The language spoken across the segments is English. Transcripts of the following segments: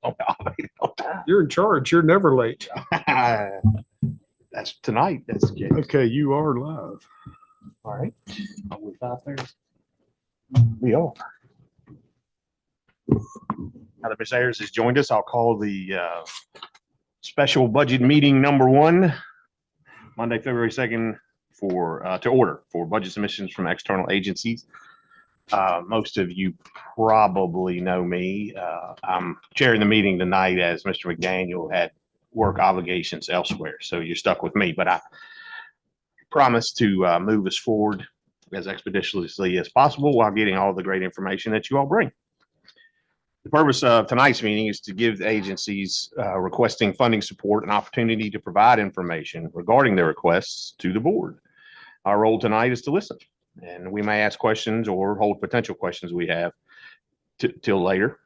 Oh, You're in charge. You're never late. that's tonight. That's good. Okay, you are live. All right. Are we 5:30? We are. Now that Ms. Ayers has joined us, I'll call the special budget meeting number 1, Monday, February 2nd, to order for budget submissions from external agencies. Most of you probably know me. I'm chairing the meeting tonight as Mr. McDaniel had work obligations elsewhere, so you're stuck with me. But I promise to move us forward as expeditiously as possible while getting all the great information that you all bring. The purpose of tonight's meeting is to give agencies requesting funding support an opportunity to provide information regarding their requests to the board. Our role tonight is to listen, and we may ask questions or hold potential questions we have till later.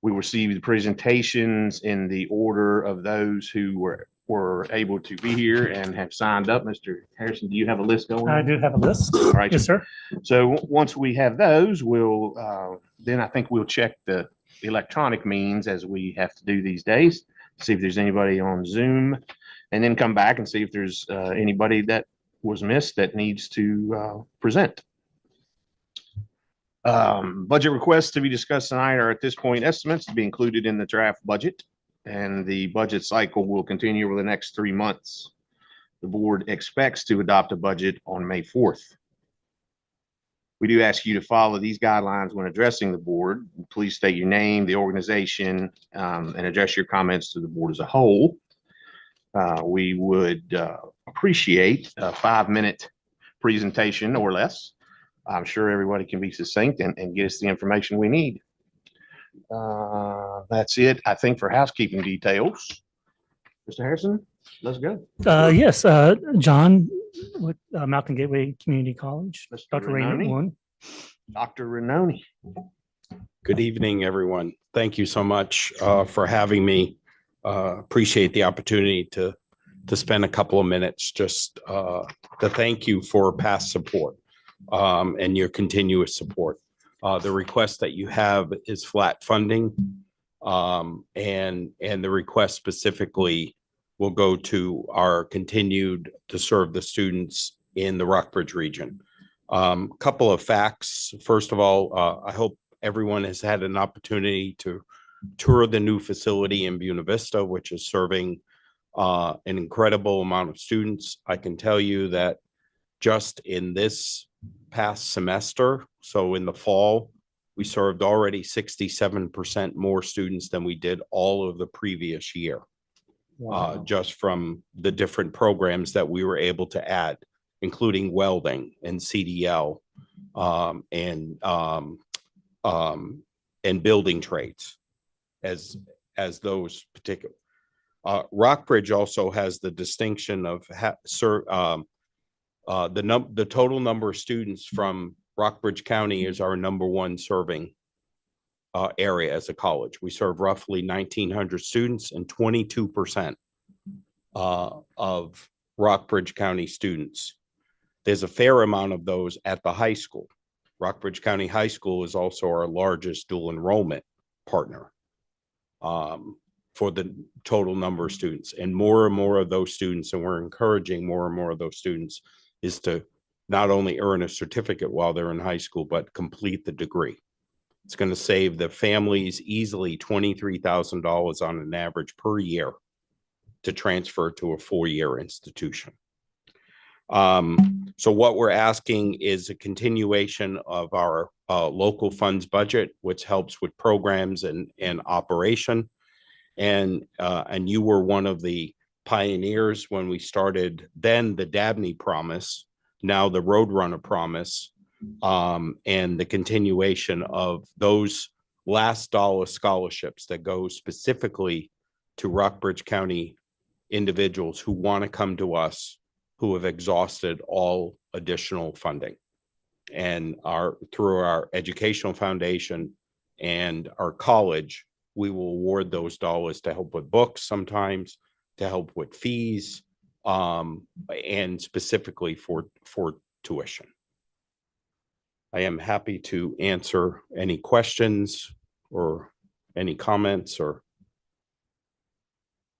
We received the presentations in the order of those who were able to be here and have signed up. Mr. Harrison, do you have a list going? I do have a list. All right. Yes, sir. So once we have those, then I think we'll check the electronic means as we have to do these days, see if there's anybody on Zoom, and then come back and see if there's anybody that was missed that needs to present. Budget requests to be discussed tonight are at this point estimates to be included in the draft budget, and the budget cycle will continue over the next 3 months. The board expects to adopt a budget on May 4th. We do ask you to follow these guidelines when addressing the board. Please state your name, the organization, and address your comments to the board as a whole. We would appreciate a 5-minute presentation or less. I'm sure everybody can be succinct and get us the information we need. That's it, I think, for housekeeping details. Mr. Harrison, let's go. Yes, John, with Mountain Gateway Community College. Mr. Dr. Ranoni. Raymond one. Dr. Ranoni. Good evening, everyone. Thank you so much for having me. Appreciate the opportunity to spend a couple of minutes just to thank you for past support and your continuous support. The request that you have is flat funding, and the request specifically will go to our continued to serve the students in the Rockbridge region. Couple of facts. First of all, I hope everyone has had an opportunity to tour the new facility in Buena Vista, which is serving an incredible amount of students. I can tell you that just in this past semester, so in the fall, we served already 67% more students than we did all of the previous year. Wow. Just from the different programs that we were able to add, including welding and CDL and building trades as those particular. Rockbridge also has the distinction of the total number of students from Rockbridge County is our #1 serving area as a college. We serve roughly 1,900 students, and 22% of Rockbridge County students. There's a fair amount of those at the high school. Rockbridge County High School is also our largest dual enrollment partner for the total number of students. And more of those students, and we're encouraging more and more of those students, is to not only earn a certificate while they're in high school, but complete the degree. It's going to save the families easily $23,000 on an average per year to transfer to a 4-year institution. So what we're asking is a continuation of our local funds budget, which helps with programs and operation. And you were one of the pioneers when we started then the Dabney Promise, now the Roadrunner Promise, and the continuation of those last dollar scholarships that go specifically to Rockbridge County individuals who want to come to us, who have exhausted all additional funding. And through our educational foundation and our college, we will award those dollars to help with books sometimes, to help with fees, and specifically for tuition. I am happy to answer any questions or any comments or?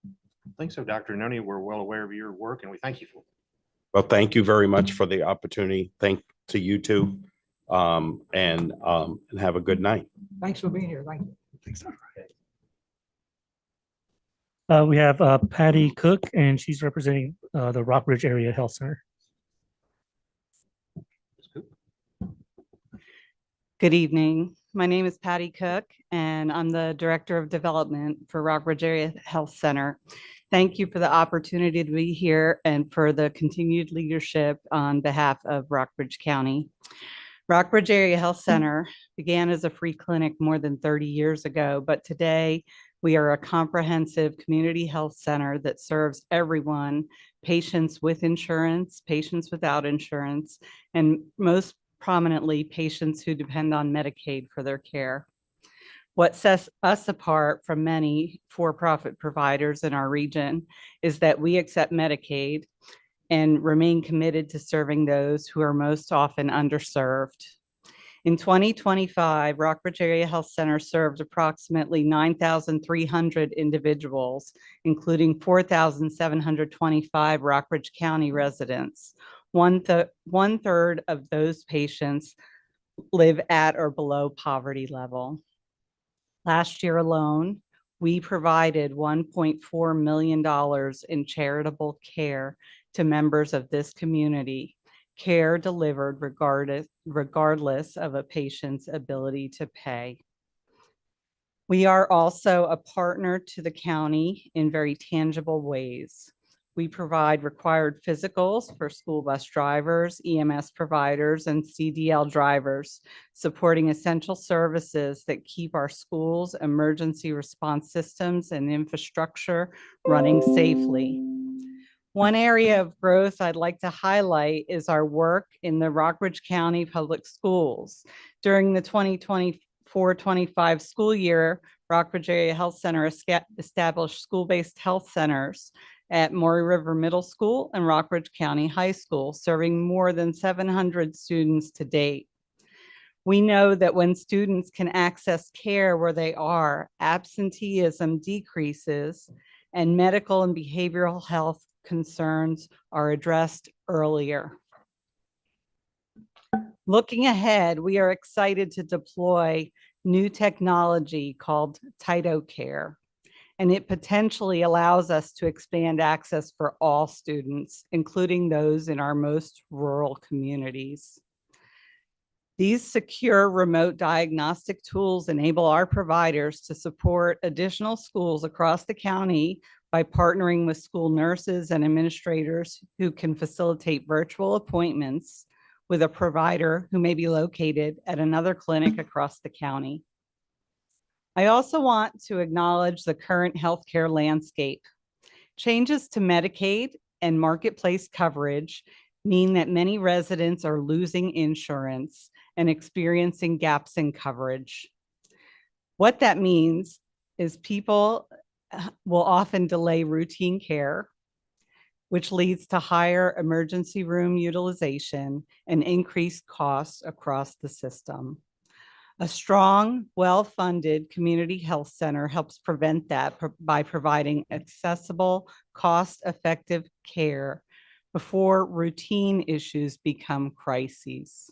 I think so, Dr. Noni. We're well aware of your work and we thank you for it. Well, thank you very much for the opportunity. Thank to you too. And have a good night. Thanks for being here. Thank you. We have Patty Cook, and she's representing the Rockbridge Area Health Center. Good evening. My name is Patty Cook, and I'm the Director of Development for Rockbridge Area Health Center. Thank you for the opportunity to be here and for the continued leadership on behalf of Rockbridge County. Rockbridge Area Health Center began as a free clinic more than 30 years ago, but today we are a comprehensive community health center that serves everyone, patients with insurance, patients without insurance, and most prominently, patients who depend on Medicaid for their care. What sets us apart from many for-profit providers in our region is that we accept Medicaid and remain committed to serving those who are most often underserved. In 2025, Rockbridge Area Health Center served approximately 9,300 individuals, including 4,725 Rockbridge County residents. One third of those patients live at or below poverty level. Last year alone, we provided $1.4 million in charitable care to members of this community, care delivered regardless of a patient's ability to pay. We are also a partner to the county in very tangible ways. We provide required physicals for school bus drivers, EMS providers, and CDL drivers, supporting essential services that keep our schools, emergency response systems, and infrastructure running safely. One area of growth I'd like to highlight is our work in the Rockbridge County Public Schools. During the 2024-25 school year, Rockbridge Area Health Center established school-based health centers at Maury River Middle School and Rockbridge County High School, serving more than 700 students to date. We know that when students can access care where they are, absenteeism decreases and medical and behavioral health concerns are addressed earlier. Looking ahead, we are excited to deploy new technology called TitoCare, and it potentially allows us to expand access for all students, including those in our most rural communities. These secure remote diagnostic tools enable our providers to support additional schools across the county by partnering with school nurses and administrators who can facilitate virtual appointments with a provider who may be located at another clinic across the county. I also want to acknowledge the current healthcare landscape. Changes to Medicaid and marketplace coverage mean that many residents are losing insurance and experiencing gaps in coverage. What that means is people will often delay routine care, which leads to higher emergency room utilization and increased costs across the system. A strong, well-funded community health center helps prevent that by providing accessible, cost-effective care before routine issues become crises.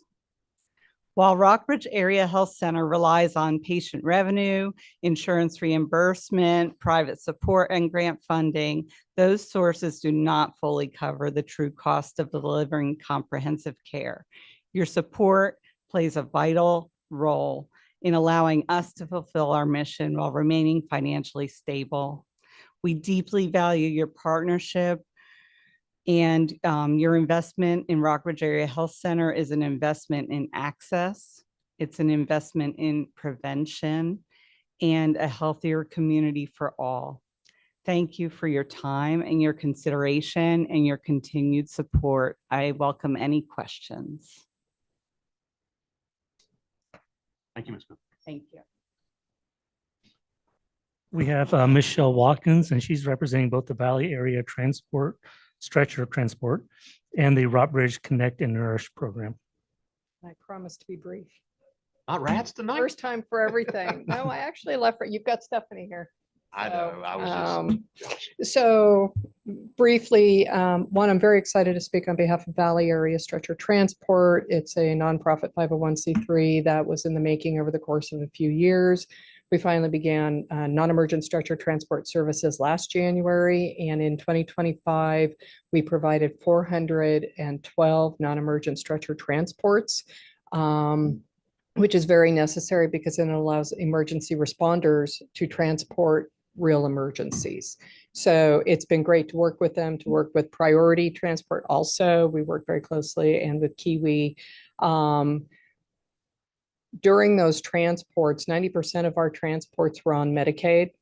While Rockbridge Area Health Center relies on patient revenue, insurance reimbursement, private support, and grant funding, those sources do not fully cover the true cost of delivering comprehensive care. Your support plays a vital role in allowing us to fulfill our mission while remaining financially stable. We deeply value your partnership, and your investment in Rockbridge Area Health Center is an investment in access. It's an investment in prevention and a healthier community for all. Thank you for your time and your consideration and your continued support. I welcome any questions. Thank you, Ms. Cook. Thank you. We have Michelle Watkins, and she's representing both the Valley Area Transport, Stretcher Transport, and the Rockbridge Connect and Nourish program. I promise to be brief. Not rats tonight? First time for everything. No, I actually left, you've got Stephanie here. I know, I was just. So briefly, one, I'm very excited to speak on behalf of Valley Area Stretcher Transport. It's a nonprofit 501c3 that was in the making over the course of a few years. We finally began non-emergent stretcher transport services last January, and in 2025, we provided 412 non-emergent stretcher transports, which is very necessary because it allows emergency responders to transport real emergencies. So it's been great to work with them, to work with Priority Transport also. We work very closely, and with Kiwi. During those transports, 90% of our transports were on Medicaid.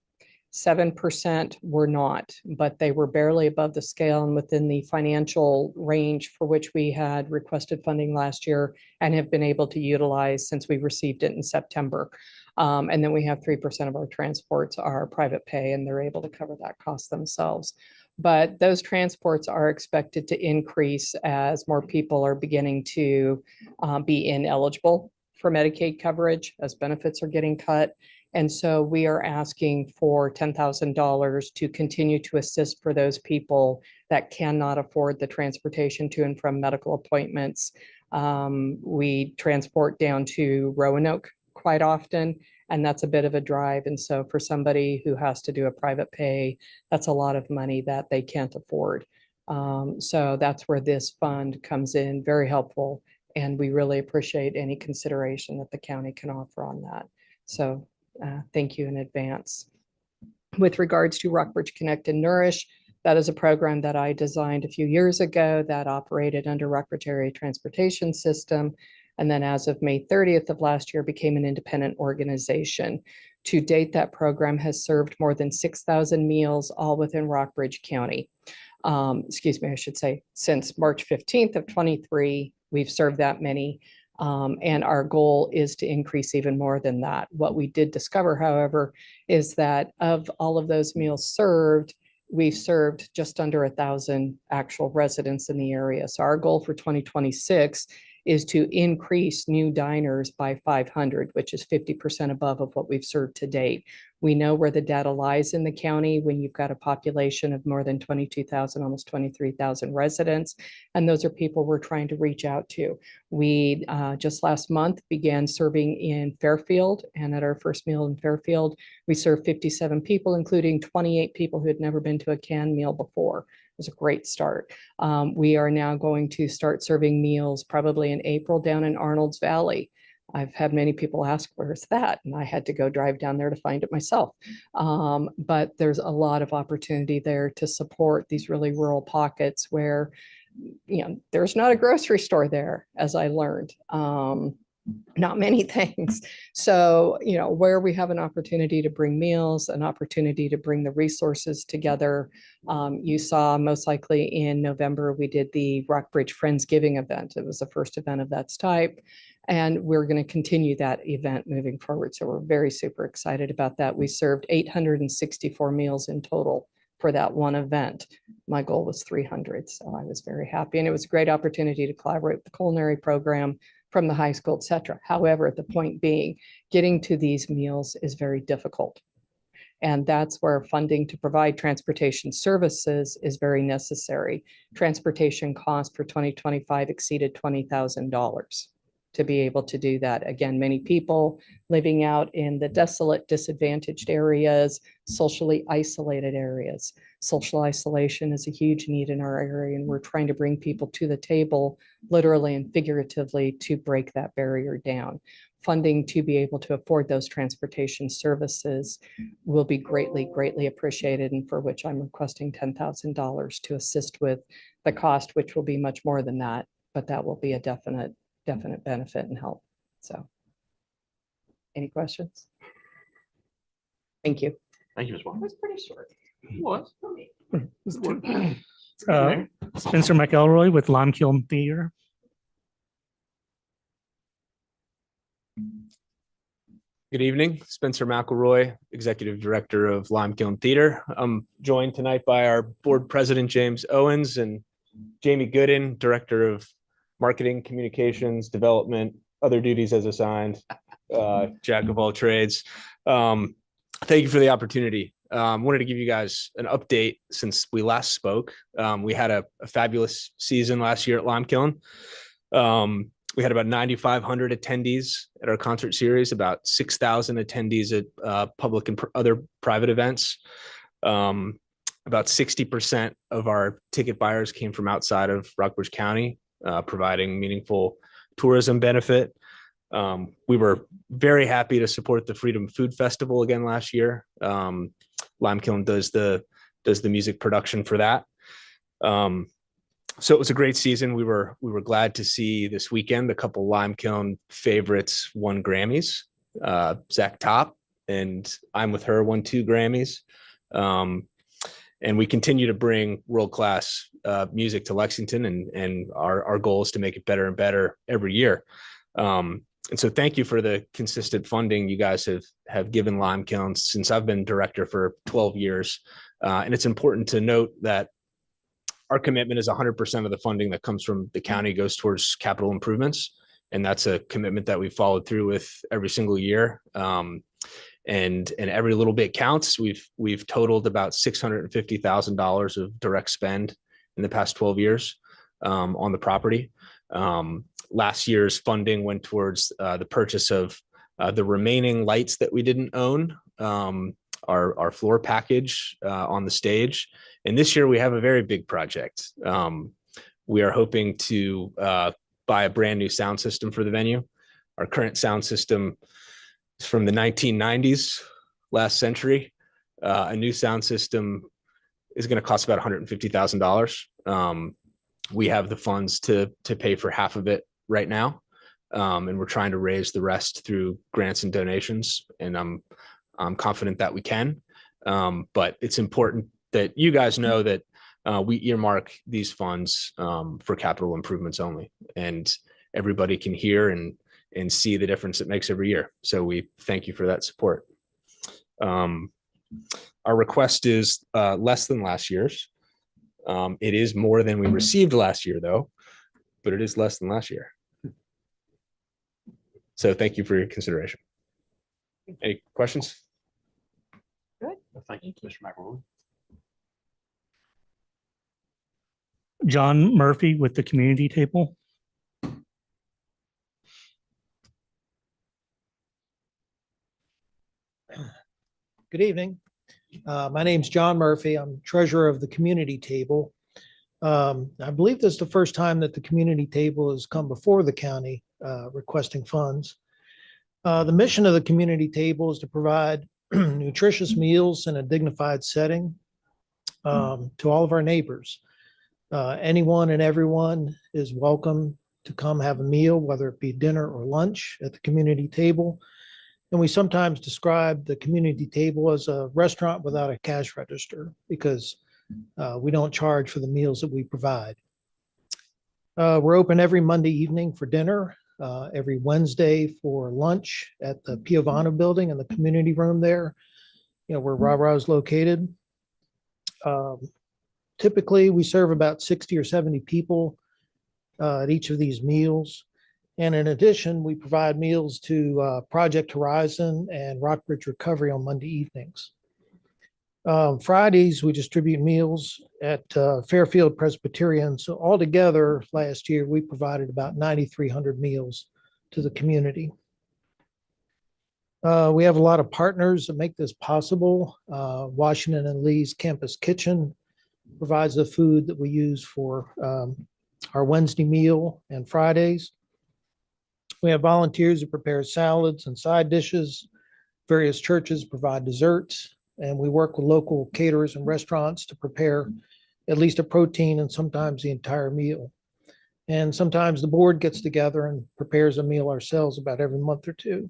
7% were not, but they were barely above the scale and within the financial range for which we had requested funding last year and have been able to utilize since we received it in September. And then we have 3% of our transports are private pay, and they're able to cover that cost themselves. But those transports are expected to increase as more people are beginning to be ineligible for Medicaid coverage as benefits are getting cut. And so we are asking for $10,000 to continue to assist for those people that cannot afford the transportation to and from medical appointments. We transport down to Roanoke quite often, and that's a bit of a drive. And so for somebody who has to do a private pay, that's a lot of money that they can't afford. So that's where this fund comes in, very helpful. And we really appreciate any consideration that the county can offer on that. So thank you in advance. With regards to Rockbridge Connect and Nourish, that is a program that I designed a few years ago that operated under Rockbridge Area Transportation System. And then as of May 30th of last year, became an independent organization. To date, that program has served more than 6,000 meals, all within Rockbridge County. Excuse me, I should say, since March 15th of 23, we've served that many. And our goal is to increase even more than that. What we did discover, however, is that of all of those meals served, we've served just under 1,000 actual residents in the area. So our goal for 2026 is to increase new diners by 500, which is 50% above of what we've served to date. We know where the data lies in the county when you've got a population of more than 22,000, almost 23,000 residents. And those are people we're trying to reach out to. We just last month began serving in Fairfield, and at our first meal in Fairfield, we served 57 people, including 28 people who had never been to a canned meal before. It was a great start. We are now going to start serving meals probably in April down in Arnold's Valley. I've had many people ask, where's that? And I had to go drive down there to find it myself. But there's a lot of opportunity there to support these really rural pockets where, you know, there's not a grocery store there, as I learned. Not many things. So, you know, where we have an opportunity to bring meals, an opportunity to bring the resources together. You saw most likely in November, we did the Rockbridge Friendsgiving event. It was the first event of that type. And we're going to continue that event moving forward. So we're very super excited about that. We served 864 meals in total for that one event. My goal was 300. So I was very happy. And it was a great opportunity to collaborate with the culinary program from the high school, et cetera. However, the point being, getting to these meals is very difficult. And that's where funding to provide transportation services is very necessary. Transportation costs for 2025 exceeded $20,000 to be able to do that. Again, many people living out in the desolate, disadvantaged areas, socially isolated areas. Social isolation is a huge need in our area, and we're trying to bring people to the table, literally and figuratively, to break that barrier down. Funding to be able to afford those transportation services will be greatly, greatly appreciated, and for which I'm requesting $10,000 to assist with the cost, which will be much more than that, but that will be a definite benefit and help. So any questions? Thank you. Thank you, Ms. Walker. was pretty short. What? Spencer McElroy with Limekiln Theater. Good evening, Spencer McElroy, Executive Director of Limekiln Theater. I'm joined tonight by our Board President, James Owens, and Jamie Gooden, Director of Marketing, Communications, Development, other duties as assigned. jack of all trades. Thank you for the opportunity. Wanted to give you guys an update since we last spoke. We had a fabulous season last year at Lime Kiln. We had about 9,500 attendees at our concert series, about 6,000 attendees at public and other private events. About 60% of our ticket buyers came from outside of Rockbridge County, providing meaningful tourism benefit. We were very happy to support the Freedom Food Festival again last year. Lime Kiln does the music production for that. So it was a great season. We were glad to see this weekend a couple Lime Kiln favorites won Grammys. Zach Top and I'm With Her won 2 Grammys. And we continue to bring world-class music to Lexington, and our goal is to make it better and better every year. And so thank you for the consistent funding you guys have given Lime Kiln since I've been director for 12 years. And it's important to note that our commitment is 100% of the funding that comes from the county goes towards capital improvements. And that's a commitment that we followed through with every single year. And every little bit counts. We've totaled about $650,000 of direct spend in the past 12 years on the property. Last year's funding went towards the purchase of the remaining lights that we didn't own, our floor package on the stage. And this year we have a very big project. We are hoping to buy a brand new sound system for the venue. Our current sound system is from the 1990s, last century. A new sound system is going to cost about $150,000. We have the funds to pay for half of it right now. And we're trying to raise the rest through grants and donations. And I'm confident that we can. But it's important that you guys know that we earmark these funds for capital improvements only, and everybody can hear and see the difference it makes every year. So we thank you for that support. Our request is less than last year's. It is more than we received last year, though, but it is less than last year. So thank you for your consideration. Any questions? Good. Thank you, Mr. McElroy. John Murphy with the community table. Good evening. My name's John Murphy. I'm treasurer of the community table. I believe this is the first time that the community table has come before the county requesting funds. The mission of the community table is to provide nutritious meals in a dignified setting to all of our neighbors. Anyone and everyone is welcome to come have a meal, whether it be dinner or lunch at the community table. And we sometimes describe the community table as a restaurant without a cash register because we don't charge for the meals that we provide. We're open every Monday evening for dinner, every Wednesday for lunch at the Piovano building in the community room there, where Ra is located. Typically, we serve about 60 or 70 people at each of these meals. And in addition, we provide meals to Project Horizon and Rockbridge Recovery on Monday evenings. Fridays, we distribute meals at Fairfield Presbyterian. So altogether, last year, we provided about 9,300 meals to the community. We have a lot of partners that make this possible. Washington and Lee's Campus Kitchen provides the food that we use for our Wednesday meal and Fridays. We have volunteers who prepare salads and side dishes. Various churches provide desserts, and we work with local caterers and restaurants to prepare at least a protein and sometimes the entire meal. And sometimes the board gets together and prepares a meal ourselves about every month or two.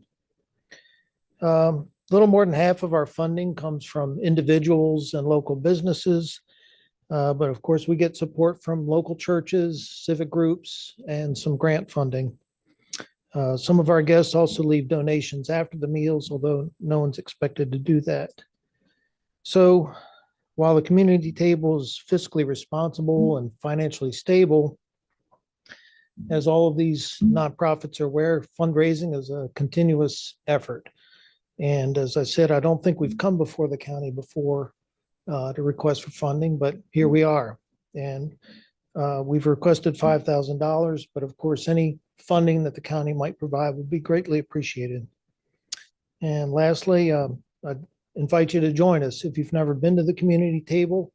A little more than half of our funding comes from individuals and local businesses. But of course, we get support from local churches, civic groups, and some grant funding. Some of our guests also leave donations after the meals, although no one's expected to do that. So while the community table is fiscally responsible and financially stable, as all of these nonprofits are aware, fundraising is a continuous effort. And as I said, I don't think we've come before the county before to request for funding, but here we are. And we've requested $5,000, but of course, any funding that the county might provide would be greatly appreciated. And lastly, I invite you to join us. If you've never been to the community table,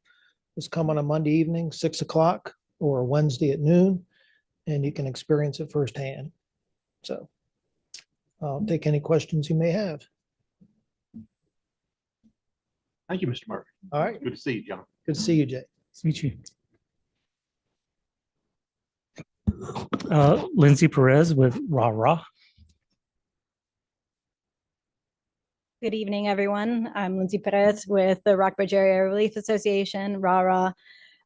just come on a Monday evening, 6 o'clock, or a Wednesday at noon, and you can experience it firsthand. So I'll take any questions you may have. Thank you, Mr. Murphy. All right. Good to see you, John. Good to see you, Jay. Nice to meet you. Lindsay Perez with Rah. Good evening, everyone. I'm Lindsay Perez with the Rockbridge Area Relief Association, RARA,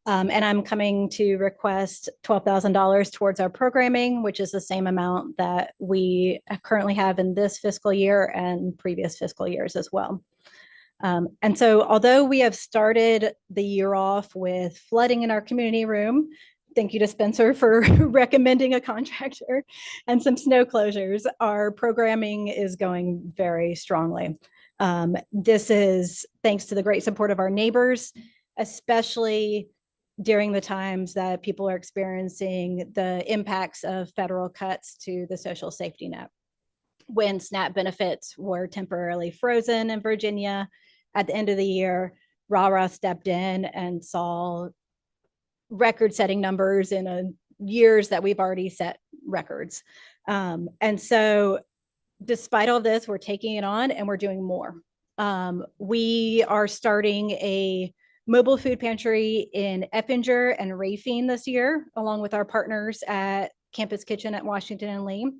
and I'm coming to request $12,000 towards our programming, which is the same amount that we currently have in this fiscal year and previous fiscal years as well. And so although we have started the year off with flooding in our community room, thank you to Spencer for recommending a contractor, and some snow closures, our programming is going very strongly. This is thanks to the great support of our neighbors, especially during the times that people are experiencing the impacts of federal cuts to the social safety net. When SNAP benefits were temporarily frozen in Virginia at the end of the year, RARA stepped in and saw record-setting numbers in years that we've already set records. And so despite all this, we're taking it on and we're doing more. We are starting a mobile food pantry in Effinger and Rafine this year, along with our partners at Campus Kitchen at Washington and Lee.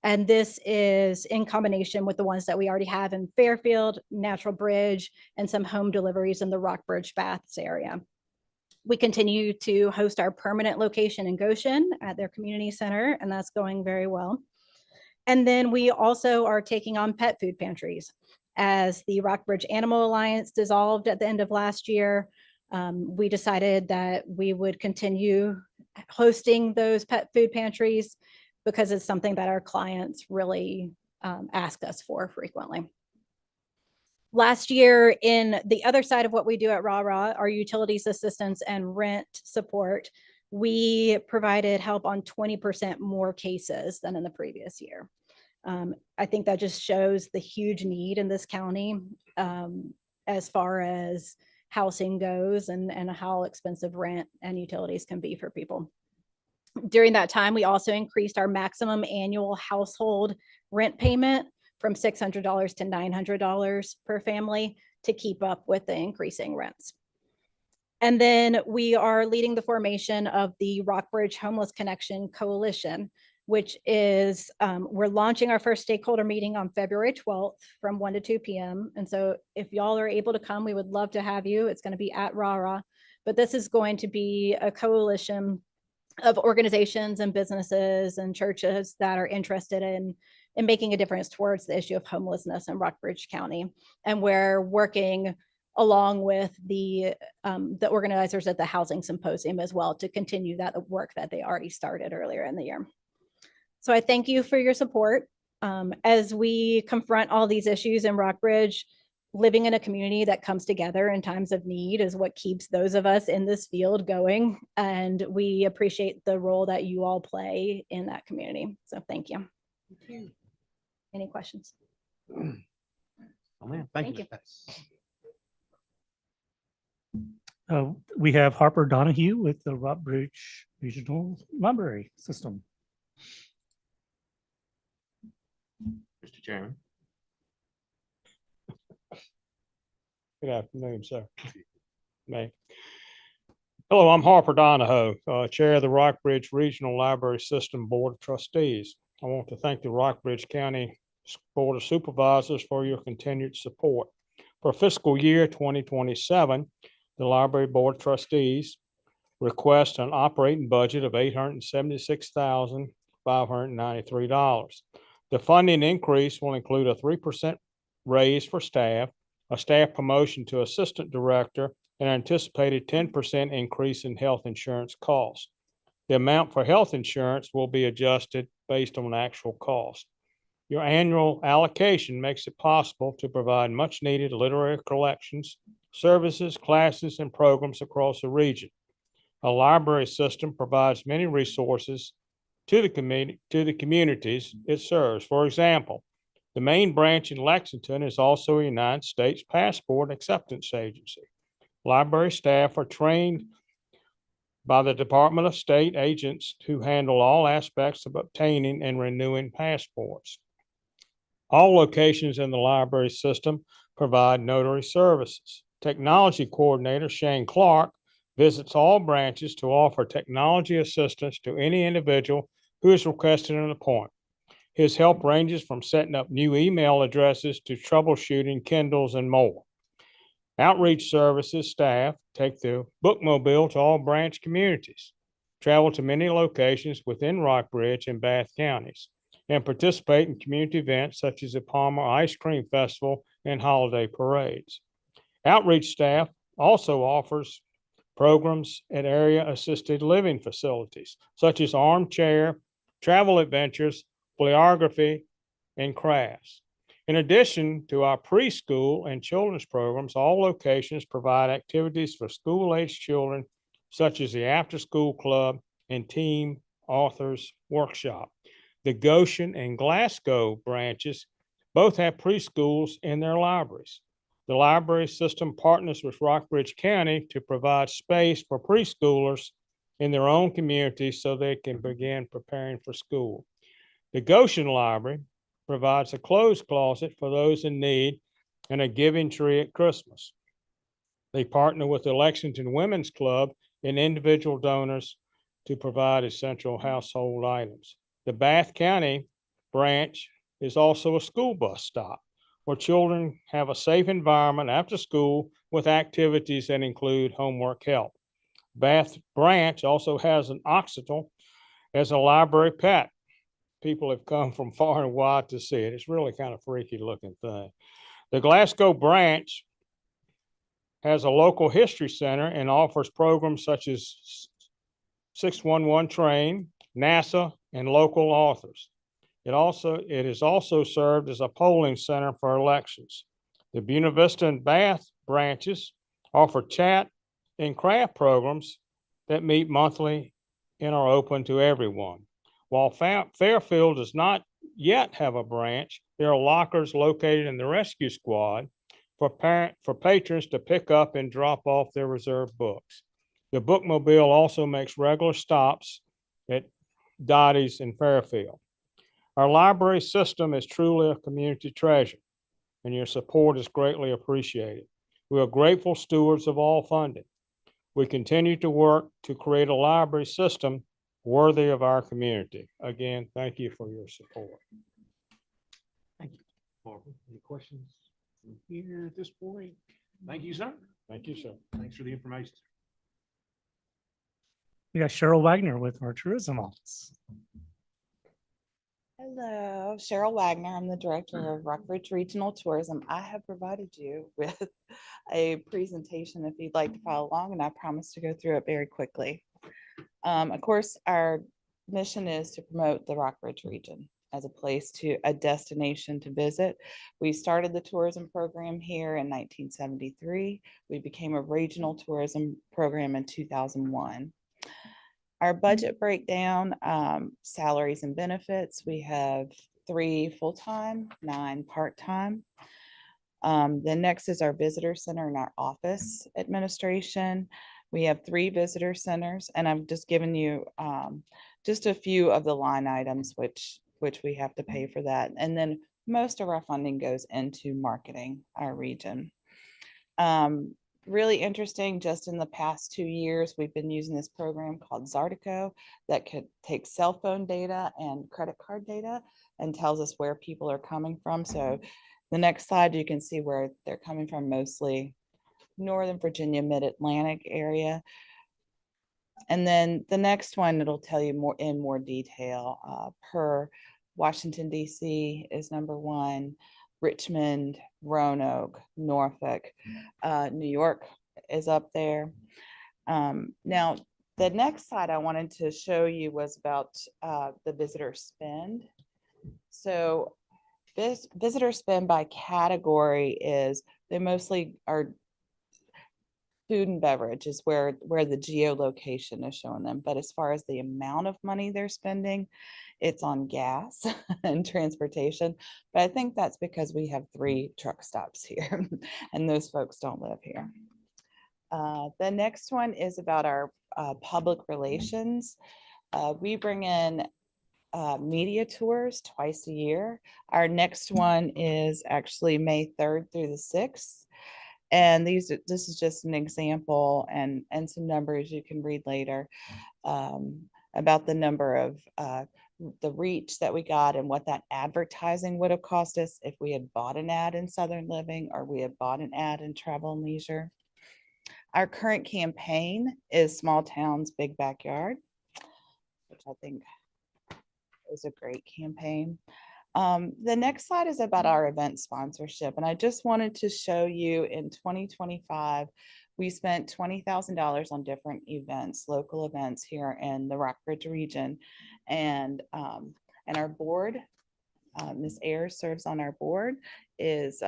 And this is in combination with the ones that we already have in Fairfield, Natural Bridge, and some home deliveries in the Rockbridge Baths area. We continue to host our permanent location in Goshen at their community center, and that's going very well. And then we also are taking on pet food pantries. As the Rockbridge Animal Alliance dissolved at the end of last year, we decided that we would continue hosting those pet food pantries because it's something that our clients really ask us for frequently. Last year, in the other side of what we do at RARA, our utilities assistance and rent support, we provided help on 20% more cases than in the previous year. I think that just shows the huge need in this county as far as housing goes and how expensive rent and utilities can be for people. During that time, we also increased our maximum annual household rent payment from $600 to $900 per family to keep up with the increasing rents. And then we are leading the formation of the Rockbridge Homeless Connection Coalition, which is, we're launching our first stakeholder meeting on February 12th from 1 to 2 p.m. And so if y'all are able to come, we would love to have you. It's going to be at RARA, but this is going to be a coalition of organizations and businesses and churches that are interested in making a difference towards the issue of homelessness in Rockbridge County. And we're working along with the organizers at the Housing Symposium as well to continue that work that they already started earlier in the year. So I thank you for your support. As we confront all these issues in Rockbridge, living in a community that comes together in times of need is what keeps those of us in this field going. And we appreciate the role that you all play in that community. So thank you. Any questions? Oh, man. Thank you. We have Harper Donahue with the Rockbridge Regional Library System. Mr. Chairman. Good afternoon, sir. May. Hello, I'm Harper Donahoe, Chair of the Rockbridge Regional Library System Board of Trustees. I want to thank the Rockbridge County Board of Supervisors for your continued support. For fiscal year 2027, the Library Board of Trustees request an operating budget of $876,593. The funding increase will include a 3% raise for staff, a staff promotion to assistant director, and an anticipated 10% increase in health insurance costs. The amount for health insurance will be adjusted based on actual cost. Your annual allocation makes it possible to provide much needed literary collections, services, classes, and programs across the region. A library system provides many resources to the communities it serves. For example, the main branch in Lexington is also a United States passport acceptance agency. Library staff are trained by the Department of State agents who handle all aspects of obtaining and renewing passports. All locations in the library system provide notary services. Technology coordinator Shane Clark visits all branches to offer technology assistance to any individual who is requesting an appointment. His help ranges from setting up new email addresses to troubleshooting Kindles and more. Outreach services staff take the bookmobile to all branch communities, travel to many locations within Rockbridge and Bath counties, and participate in community events such as the Palmer Ice Cream Festival and holiday parades. Outreach staff also offers programs at area assisted living facilities, such as armchair, travel adventures, choreography, and crafts. In addition to our preschool and children's programs, all locations provide activities for school-aged children, such as the after-school club and team authors workshop. The Goshen and Glasgow branches both have preschools in their libraries. The library system partners with Rockbridge County to provide space for preschoolers in their own communities so they can begin preparing for school. The Goshen Library provides a clothes closet for those in need and a giving tree at Christmas. They partner with the Lexington Women's Club and individual donors to provide essential household items. The Bath County branch is also a school bus stop where children have a safe environment after school with activities that include homework help. Bath branch also has an occidental as a library pet. People have come from far and wide to see it. It's really kind of freaky looking thing. The Glasgow branch has a local history center and offers programs such as 611 Train, NASA, and local authors. It is also served as a polling center for elections. The Buena Vista and Bath branches offer chat and craft programs that meet monthly and are open to everyone. While Fairfield does not yet have a branch, there are lockers located in the rescue squad for patrons to pick up and drop off their reserved books. The bookmobile also makes regular stops at Dottie's in Fairfield. Our library system is truly a community treasure, and your support is greatly appreciated. We are grateful stewards of all funding. We continue to work to create a library system worthy of our community. Again, thank you for your support. Thank you. Barbara, any questions from here at this point? Thank you, sir. Thank you, sir. Thanks for the information. We got Cheryl Wagner with our tourism office. Hello, Cheryl Wagner. I'm the director of Rockbridge Regional Tourism. I have provided you with a presentation if you'd like to follow along, and I promise to go through it very quickly. Of course, our mission is to promote the Rockbridge region as a destination to visit. We started the tourism program here in 1973. We became a regional tourism program in 2001. Our budget breakdown, salaries and benefits, we have 3 full-time, 9 part-time. Then next is our visitor center and our office administration. We have 3 visitor centers, and I'm just giving you just a few of the line items which we have to pay for that. And then most of our funding goes into marketing our region. Really interesting, just in the past 2 years, we've been using this program called Zartico that could take cell phone data and credit card data and tells us where people are coming from. So the next slide, you can see where they're coming from, mostly Northern Virginia, Mid-Atlantic area. And then the next one, it'll tell you more in more detail. Per Washington, D.C. is number 1. Richmond, Roanoke, Norfolk, New York is up there. Now, The next slide I wanted to show you was about the visitor spend. So this visitor spend by category is they mostly are food and beverage is where the geolocation is showing them. But as far as the amount of money they're spending, it's on gas and transportation. But I think that's because we have 3 truck stops here and those folks don't live here. The next one is about our public relations. We bring in media tours twice a year. Our next one is actually May 3rd through the 6th. And this is just an example and some numbers you can read later about the number of the reach that we got and what that advertising would have cost us if we had bought an ad in Southern Living or we had bought an ad in Travel and Leisure. Our current campaign is Small Towns, Big Backyard, which I think is a great campaign. The next slide is about our event sponsorship. And I just wanted to show you in 2025, we spent $20,000 on different events, local events here in the Rockbridge region. And our board, Ms. Ayers serves on our board, is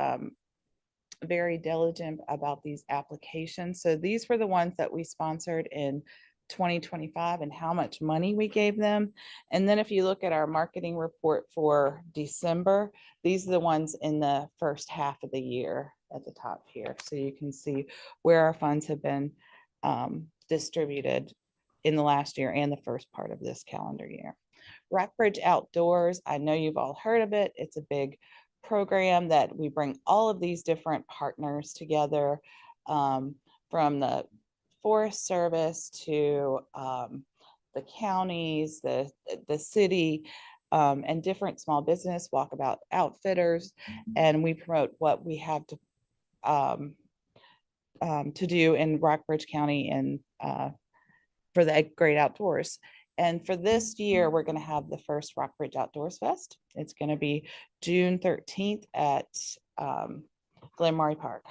very diligent about these applications. So these were the ones that we sponsored in 2025 and how much money we gave them. And then if you look at our marketing report for December, these are the ones in the first half of the year at the top here. So you can see where our funds have been distributed in the last year and the first part of this calendar year. Rockbridge Outdoors, I know you've all heard of it. It's a big program that we bring all of these different partners together, from the Forest Service to the counties, the city, and different small business walkabout outfitters, and we promote what we have to do in Rockbridge County and for the great outdoors. And for this year, we're going to have the first Rockbridge Outdoors Fest. It's going to be June 13th at Glenmorey Park.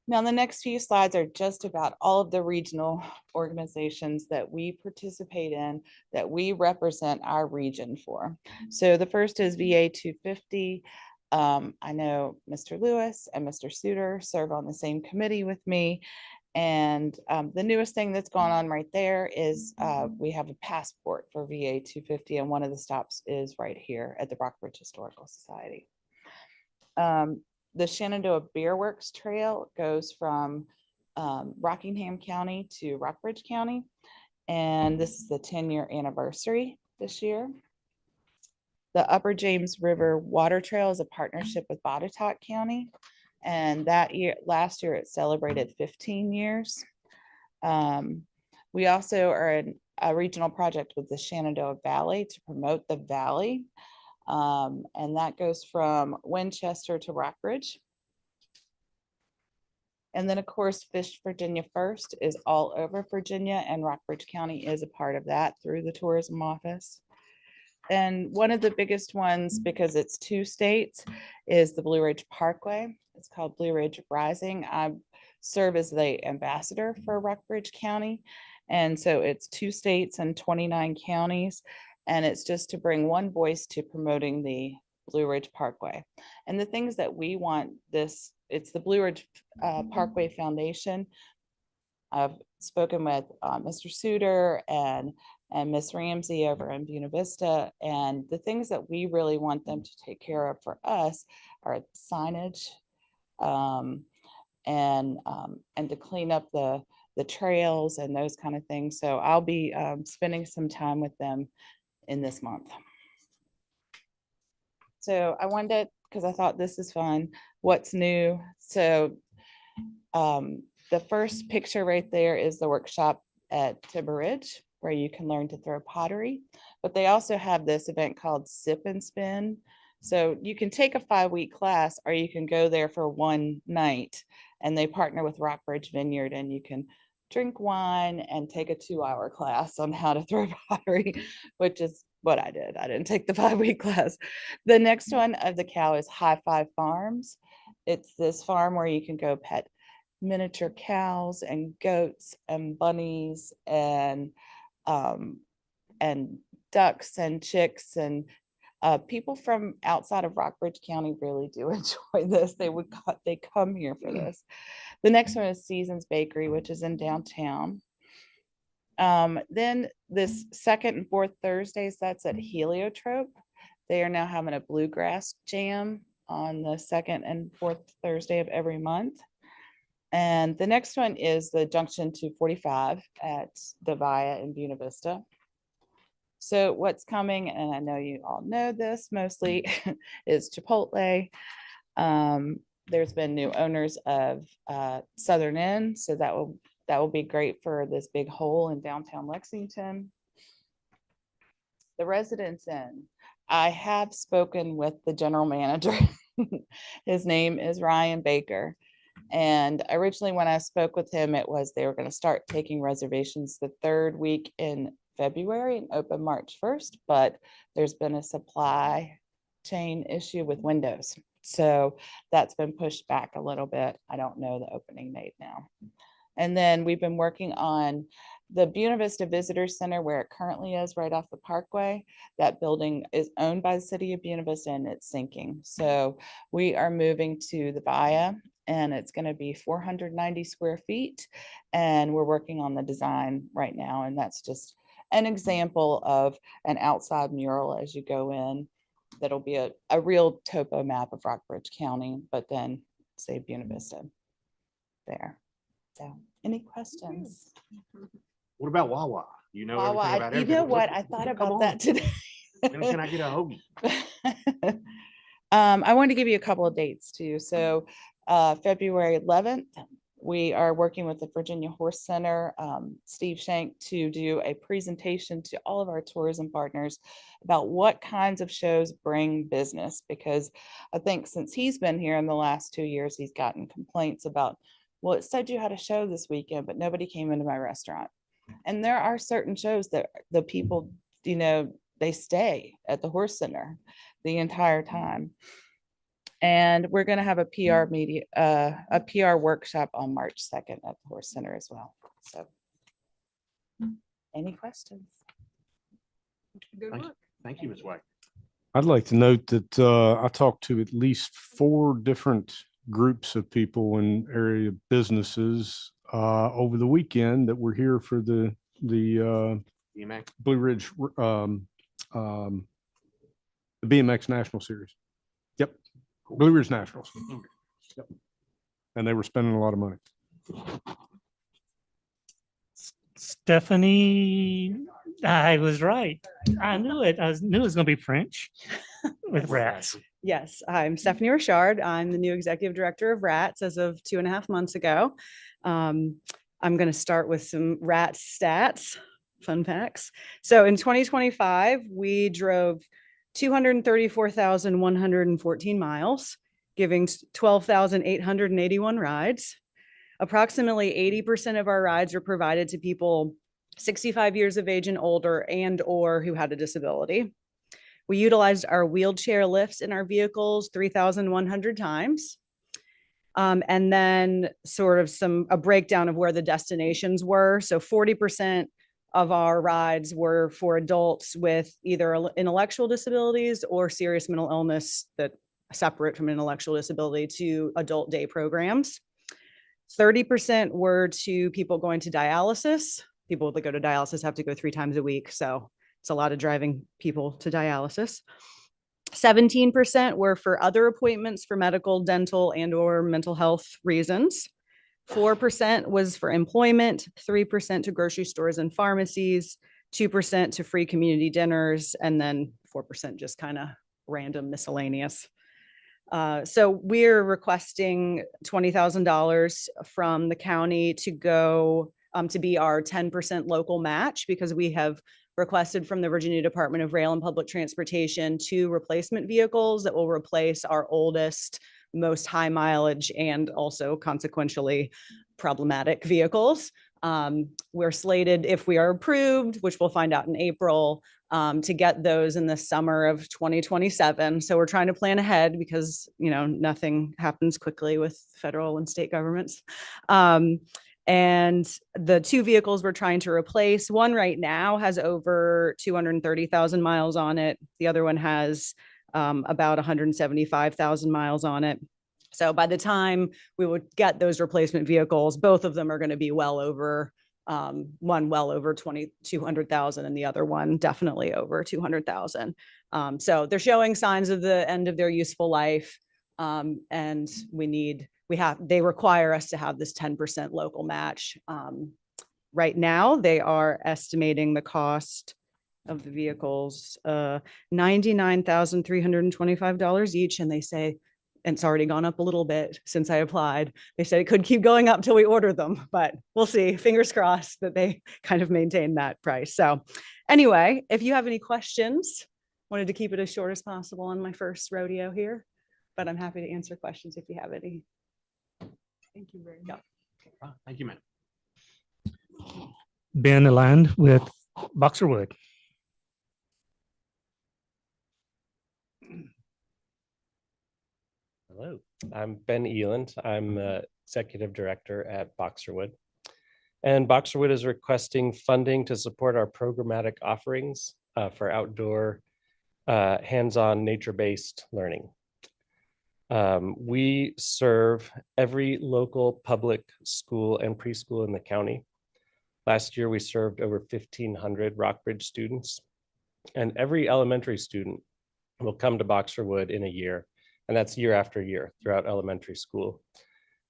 Now, the next few slides are just about all of the regional organizations that we participate in, that we represent our region for. So the first is VA 250. I know Mr. Lewis and Mr. Suter serve on the same committee with me. And the newest thing that's gone on right there is we have a passport for VA 250, and one of the stops is right here at the Rockbridge Historical Society. The Shenandoah Beer Works Trail goes from Rockingham County to Rockbridge County, and this is the 10-year anniversary this year. The Upper James River Water Trail is a partnership with Botetourt County. And last year it celebrated 15 years. We also are in a regional project with the Shenandoah Valley to promote the valley. And that goes from Winchester to Rockbridge. And then of course, Fish Virginia First is all over Virginia, and Rockbridge County is a part of that through the tourism office. And one of the biggest ones, because it's 2 states, is the Blue Ridge Parkway. It's called Blue Ridge Rising. I serve as the ambassador for Rockbridge County. And so it's 2 states and 29 counties. And it's just to bring one voice to promoting the Blue Ridge Parkway. And the things that we want it's the Blue Ridge Parkway Foundation. I've spoken with Mr. Suter and Miss Ramsey over in Buena Vista. And the things that we really want them to take care of for us are signage, and to clean up the trails and those kind of things. So I'll be spending some time with them in this month. So I wanted, because I thought this is fun, what's new. So the first picture right there is the workshop at Timber Ridge, where you can learn to throw pottery. But they also have this event called Sip and Spin. So you can take a 5-week class, or you can go there for one night, and they partner with Rockbridge Vineyard, and you can drink wine and take a 2-hour class on how to throw pottery, which is what I did. I didn't take the 5-week class. The next one of the cow is High Five Farms. It's this farm where you can go pet miniature cows and goats and bunnies and ducks and chicks and people from outside of Rockbridge County really do enjoy this. They come here for this. The next one is Seasons Bakery, which is in downtown. Then this second and fourth Thursdays, that's at Heliotrope. They are now having a bluegrass jam on the second and fourth Thursday of every month. And the next one is the Junction 245 at the Via in Buena Vista. So what's coming, and I know you all know this mostly, is Chipotle. There's been new owners of Southern Inn, so that will be great for this big hole in downtown Lexington. The Residence Inn. I have spoken with the general manager. His name is Ryan Baker. And originally when I spoke with him, it was they were going to start taking reservations the third week in February and open March 1st, but there's been a supply chain issue with windows. So that's been pushed back a little bit. I don't know the opening date now. And then we've been working on the Buena Vista Visitor Center where it currently is right off the Parkway. That building is owned by the city of Buena Vista and it's sinking. So we are moving to the Via and it's going to be 490 square feet. And we're working on the design right now. And that's just an example of an outside mural as you go in. That'll be a real topo map of Rockbridge County, but then say Buena Vista there. So any questions? What about Wawa? You know Wawa, everything about you everything. know what? I thought Come about on. that today. When can I get a hoagie? I wanted to give you a couple of dates too. So February 11th, we are working with the Virginia Horse Center, Steve Shank, to do a presentation to all of our tourism partners about what kinds of shows bring business. Because I think since he's been here in the last 2 years, he's gotten complaints about, well, it said you had a show this weekend, but nobody came into my restaurant. And there are certain shows that the people, you know, they stay at the Horse Center the entire time. And we're going to have a PR workshop on March 2nd at the Horse Center as well. So any questions? Thank you, Ms. White. I'd like to note that I talked to at least 4 different groups of people in area businesses over the weekend that were here for the BMX. Blue Ridge the BMX National Series. Yep, Blue Ridge Nationals. Yep, and they were spending a lot of money. Stephanie, I was right. I knew it. Knew it was going to be French with rats. Yes, I'm Stephanie Richard. I'm the new executive director of RATS as of 2.5 months ago. I'm going to start with some RATS stats, fun facts. So in 2025, we drove 234,114 miles, giving 12,881 rides. Approximately 80% of our rides are provided to people 65 years of age and older and or who had a disability. We utilized our wheelchair lifts in our vehicles 3,100 times. And then sort of a breakdown of where the destinations were. So 40% of our rides were for adults with either intellectual disabilities or serious mental illness that separate from intellectual disability to adult day programs. 30% were to people going to dialysis. People that go to dialysis have to go 3 times a week. So it's a lot of driving people to dialysis. 17% were for other appointments for medical, dental, and or mental health reasons. 4% was for employment, 3% to grocery stores and pharmacies, 2% to free community dinners, and then 4% just kind of random miscellaneous. So we're requesting $20,000 from the county to go to be our 10% local match, because we have requested from the Virginia Department of Rail and Public Transportation 2 replacement vehicles that will replace our oldest, most high mileage and also consequentially problematic vehicles. We're slated, if we are approved, which we'll find out in April, to get those in the summer of 2027. So we're trying to plan ahead because, nothing happens quickly with federal and state governments. And the two vehicles we're trying to replace, one right now has over 230,000 miles on it. The other one has about 175,000 miles on it. So by the time we would get those replacement vehicles, both of them are going to be well over, one well over 200,000 and the other one definitely over 200,000. So they're showing signs of the end of their useful life. And they require us to have this 10% local match. Right now, they are estimating the cost of the vehicles, $99,325 each. And they say, and it's already gone up a little bit since I applied. They said it could keep going up till we order them, but we'll see. Fingers crossed that they kind of maintain that price. So anyway, if you have any questions, wanted to keep it as short as possible on my first rodeo here, but I'm happy to answer questions if you have any. Thank you very much. Thank you, ma'am. Ben Eland with Boxerwood. Hello, I'm Ben Eland. I'm Executive Director at Boxerwood. And Boxerwood is requesting funding to support our programmatic offerings for outdoor hands-on nature-based learning. We serve every local public school and preschool in the county. Last year, we served over 1,500 Rockbridge students, and every elementary student will come to Boxerwood in a year, and that's year after year throughout elementary school.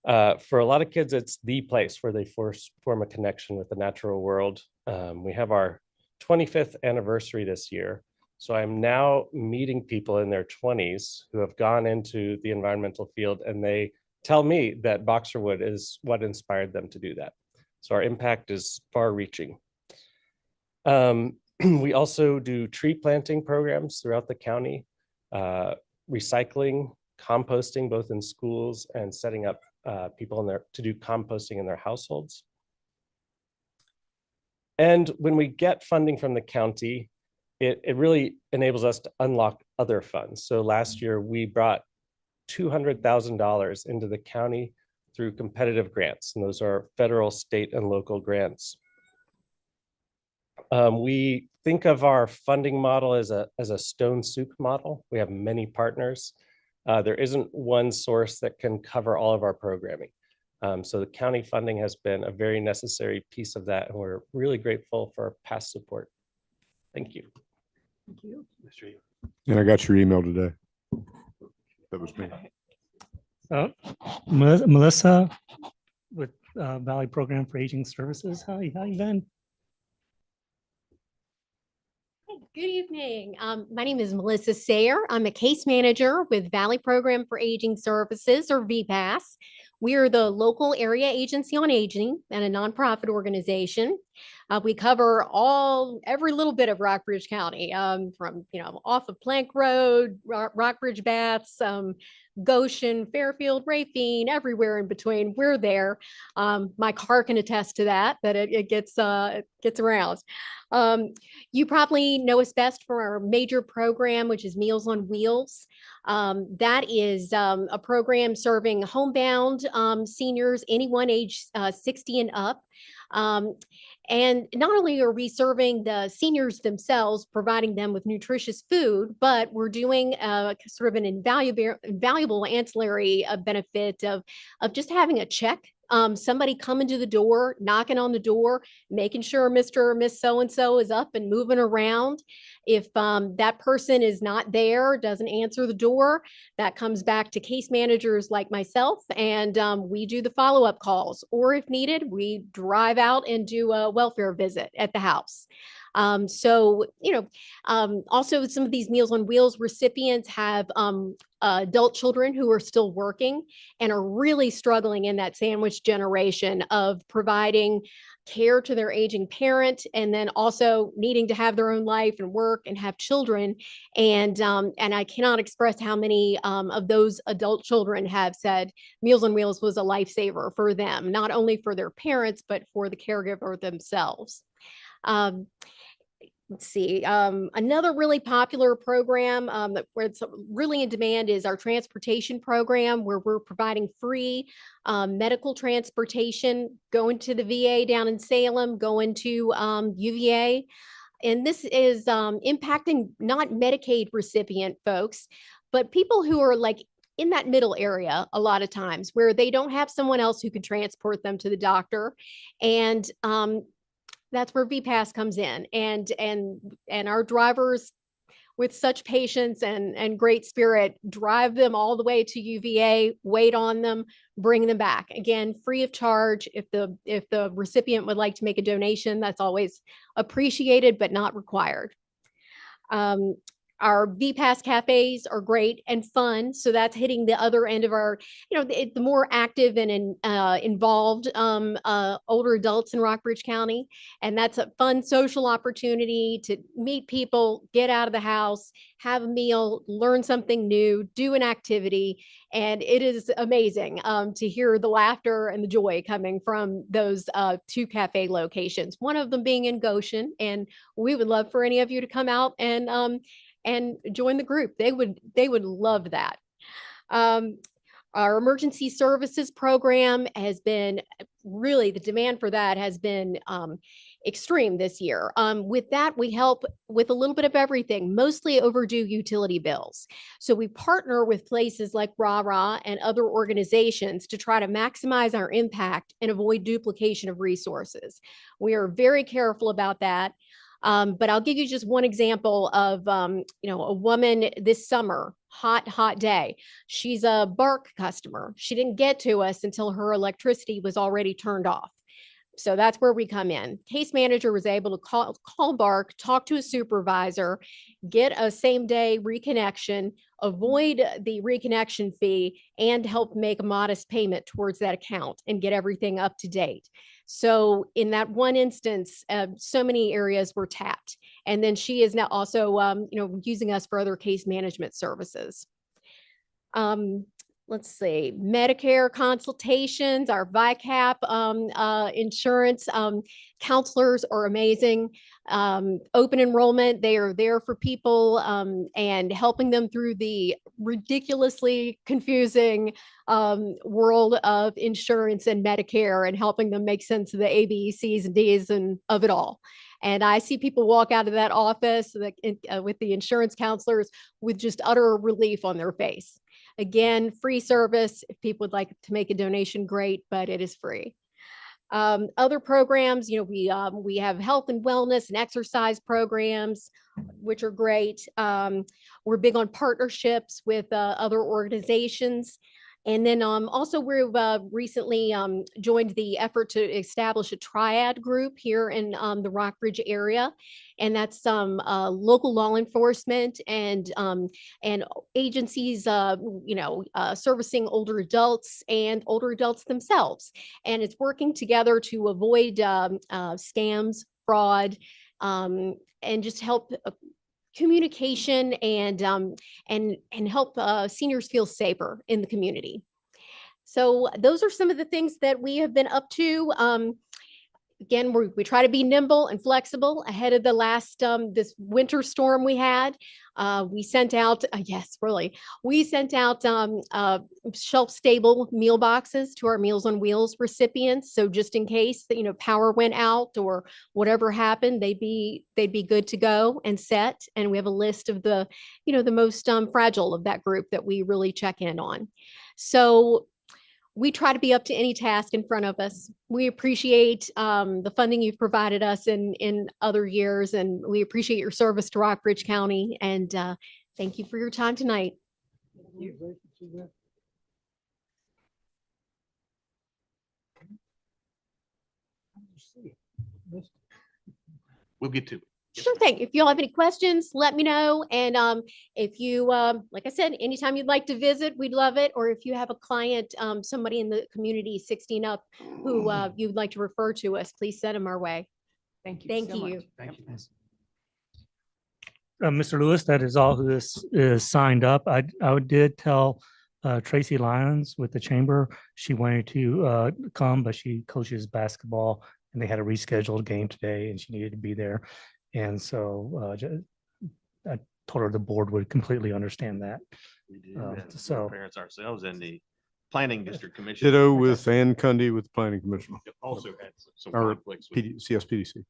For a lot of kids, it's the place where they form a connection with the natural world. We have our 25th anniversary this year. So I'm now meeting people in their 20s who have gone into the environmental field, and they tell me that Boxerwood is what inspired them to do that. So our impact is far-reaching. We also do tree planting programs throughout the county, recycling, composting, both in schools and setting up people to do composting in their households. And when we get funding from the county, it really enables us to unlock other funds. So last year we brought $200,000 into the county through competitive grants, and those are federal, state, and local grants. We think of our funding model as a stone soup model. We have many partners. There isn't one source that can cover all of our programming. So the county funding has been a very necessary piece of that, and we're really grateful for past support. Thank you. Thank you. And I got your email today. That was me. Melissa with Valley Program for Aging Services. How you been? Good evening. My name is Melissa Sayer. I'm a case manager with Valley Program for Aging Services, or VPAS. We are the local area agency on aging and a nonprofit organization. We cover every little bit of Rockbridge County, from off of Plank Road, Rockbridge Baths, Goshen, Fairfield, Rafine, everywhere in between. We're there. My car can attest to that it gets around. You probably know us best for our major program, which is Meals on Wheels. That is a program serving homebound seniors, anyone age 60 and up. And not only are we serving the seniors themselves, providing them with nutritious food, but we're doing sort of an invaluable ancillary benefit of just having a check. Somebody coming to the door, knocking on the door, making sure Mr. or Miss So-and-so is up and moving around. If that person is not there, doesn't answer the door, that comes back to case managers like myself, and we do the follow-up calls. Or if needed, we drive out and do a welfare visit at the house. Also some of these Meals on Wheels recipients have adult children who are still working and are really struggling in that sandwich generation of providing care to their aging parent, and then also needing to have their own life and work and have children. And I cannot express how many of those adult children have said Meals on Wheels was a lifesaver for them, not only for their parents, but for the caregiver themselves. let's see, another really popular program that where it's really in demand is our transportation program, where we're providing free medical transportation, going to the VA down in Salem, going to UVA. And this is impacting not Medicaid recipient folks, but people who are like in that middle area a lot of times where they don't have someone else who can transport them to the doctor. And that's where VPAS comes in. And our drivers with such patience and great spirit drive them all the way to UVA, wait on them, bring them back. Again, free of charge. If the recipient would like to make a donation, that's always appreciated but not required. Our VPAS cafes are great and fun. So that's hitting the other end of our, the more active and involved older adults in Rockbridge County. And that's a fun social opportunity to meet people, get out of the house, have a meal, learn something new, do an activity. And it is amazing to hear the laughter and the joy coming from those 2 cafe locations, one of them being in Goshen. And we would love for any of you to come out and join the group. They would love that. Our emergency services program has been really, the demand for that has been extreme this year. With that, we help with a little bit of everything, mostly overdue utility bills. So we partner with places like RARA and other organizations to try to maximize our impact and avoid duplication of resources. We are very careful about that. But I'll give you just one example of, a woman this summer, hot day. She's a BARC customer. She didn't get to us until her electricity was already turned off. So that's where we come in. Case manager was able to call BARC, talk to a supervisor, get a same day reconnection, avoid the reconnection fee, and help make a modest payment towards that account and get everything up to date. So in that one instance, so many areas were tapped. And then she is now also, using us for other case management services. Let's see, Medicare consultations, our VICAP insurance counselors are amazing. Open enrollment, they are there for people and helping them through the ridiculously confusing world of insurance and Medicare and helping them make sense of the A, B, C's, and D's and of it all. And I see people walk out of that office with the insurance counselors with just utter relief on their face. Again, free service. If people would like to make a donation, great, but it is free. Other programs, we have health and wellness and exercise programs, which are great. We're big on partnerships with other organizations. And then also we've recently joined the effort to establish a triad group here in the Rockbridge area. And that's some local law enforcement and agencies, servicing older adults and older adults themselves. And it's working together to avoid scams, fraud, and just help communication and help seniors feel safer in the community. So those are some of the things that we have been up to. Again, we try to be nimble and flexible ahead of the last this winter storm we had. We sent out, we sent out shelf-stable meal boxes to our Meals on Wheels recipients. So just in case that, power went out or whatever happened, they'd be good to go and set. And we have a list of the, the most fragile of that group that we really check in on. So we try to be up to any task in front of us. We appreciate the funding you've provided us in other years, and we appreciate your service to Rockbridge County. And thank you for your time tonight. We'll get to it. Sure thing. If y'all have any questions, let me know. And if you, like I said, anytime you'd like to visit, we'd love it. Or if you have a client, somebody in the community 16 up who you'd like to refer to us, please send them our way. Thank you. Thank so you. much. Thank you. Mr. Lewis, that is all who is signed up. I did tell Tracy Lyons with the chamber, she wanted to come, but she coaches basketball and they had a rescheduled game today and she needed to be there. And so I told her the board would completely understand that. We do, and we're So parents ourselves and the planning district commission. Ditto with Ann Cundy with the planning commission, Also had some or conflicts with CSPDC.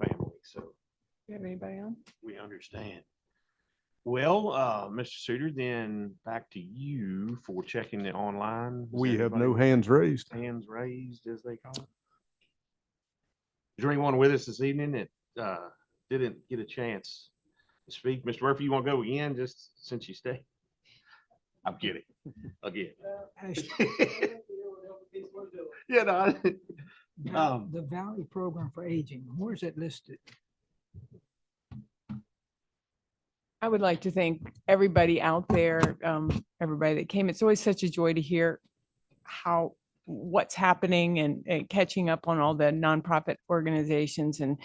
family, so You have anybody on? we understand. Well, Mr. Suter, then back to you for checking the online. Is We there have anybody no with hands raised. hands raised, as they call it? Is there anyone with us this evening that didn't get a chance to speak? Mr. Murphy, you want to go again, just since you stay? I'm kidding. Again. Yeah, no. The Valley Program for Aging, where's it listed? I would like to thank everybody out there, everybody that came. It's always such a joy to hear what's happening and catching up on all the nonprofit organizations, and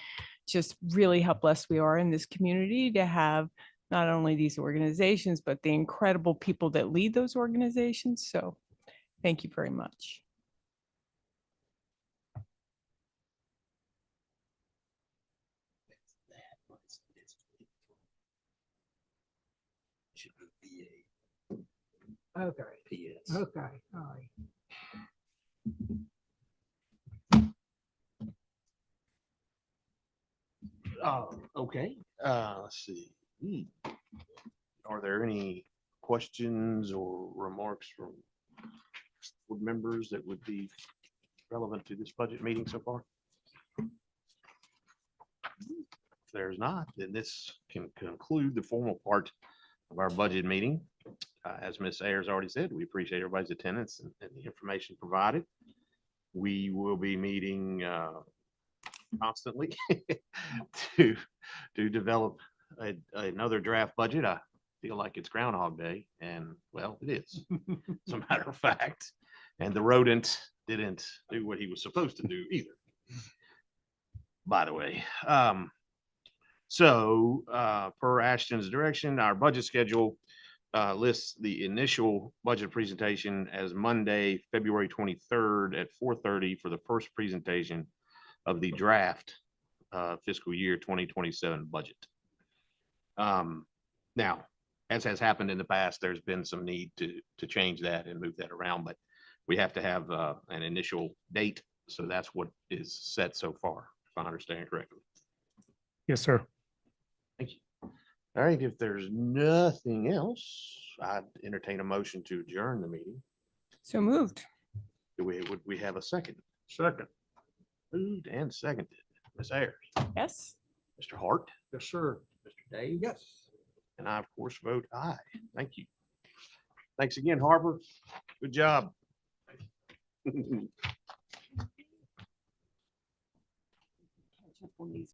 just really how blessed we are in this community to have not only these organizations, but the incredible people that lead those organizations. So thank you very much. Okay, okay, all right. Okay, let's see. Are there any questions or remarks from board members that would be relevant to this budget meeting so far? If there's not, then this can conclude the formal part of our budget meeting. As Ms. Ayers already said, we appreciate everybody's attendance and the information provided. We will be meeting constantly to develop another draft budget. I feel like it's Groundhog Day, and well, it is, as a matter of fact. And the rodent didn't do what he was supposed to do either, by the way. Per Ashton's direction, our budget schedule lists the initial budget presentation as Monday, February 23rd at 4:30 for the first presentation of the draft fiscal year 2027 budget. Now, as has happened in the past, there's been some need to change that and move that around, but we have to have an initial date. So that's what is set so far, if I understand correctly. yes, sir. Thank you. All right, if there's nothing else, I'd entertain a motion to adjourn the meeting. So moved. Would we have a second? Second. Moved and seconded. Ms. Ayers, Yes. Mr. Hart? Yes, sir. Mr. Dave? Yes. And I, of course, vote aye. Thank you. Thanks again, Harper. Good job. On these